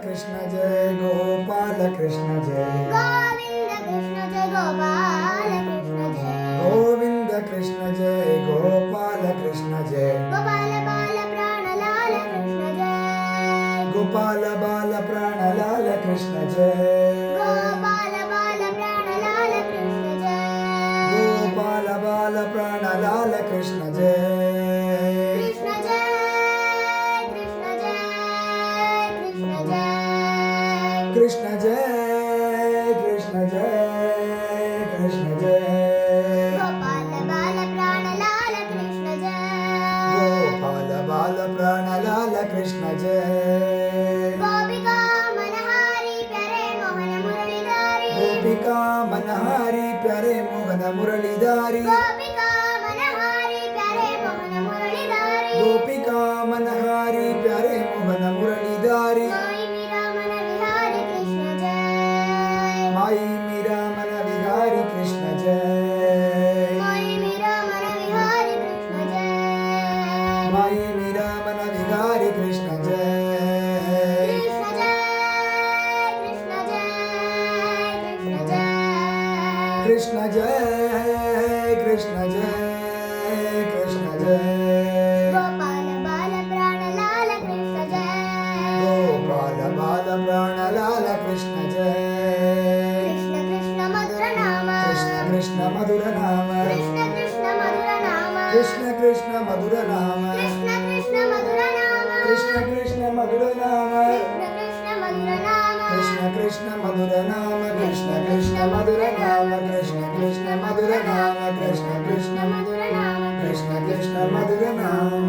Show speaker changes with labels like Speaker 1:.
Speaker 1: कृष्ण जय गोपाल कृष्ण जय
Speaker 2: गोविंद कृष्ण जय गोपाल कृष्ण जय
Speaker 1: गोविंद बाल प्राणलाल कृष्ण जय
Speaker 2: गोपाल बाल प्राणलाल कृष्ण जय
Speaker 1: कृष्ण जय कृष्ण जय कृष्ण जय
Speaker 2: गोपाल बाल प्राणलाल कृष्ण जय
Speaker 1: गोपिका मनहारी प्यारे मोहन मुरलीधारी गोपिका मनहारी प्यारे मोहन मुरलीधारी माई मीरा मन विहारी कृष्ण जय माई मीरा मन विहारी कृष्ण जय कृष्ण जय कृष्ण जय कृष्ण जय
Speaker 2: गोपाल बाल प्राणलाल कृष्ण जय
Speaker 1: गोपाल बाल प्राणलाल कृष्ण जय
Speaker 2: कृष्ण कृष्ण मधुर नाम
Speaker 1: कृष्ण कृष्ण मधुर नाम
Speaker 2: कृष्ण कृष्ण मधुर नाम
Speaker 1: कृष्ण कृष्ण मधुर नाम
Speaker 2: कृष्ण कृष्ण मधुर नाम
Speaker 1: कृष्ण कृष्ण मधुर नाम
Speaker 2: कृष्ण कृष्ण मधुर नाम
Speaker 1: कृष्ण कृष्ण मधुर नाम कृष्ण कृष्ण मधुर नाम कृष्ण कृष्ण मधुर नाम
Speaker 2: कृष्ण कृष्ण मधुर नाम
Speaker 1: कृष्ण कृष्ण मधुर नाम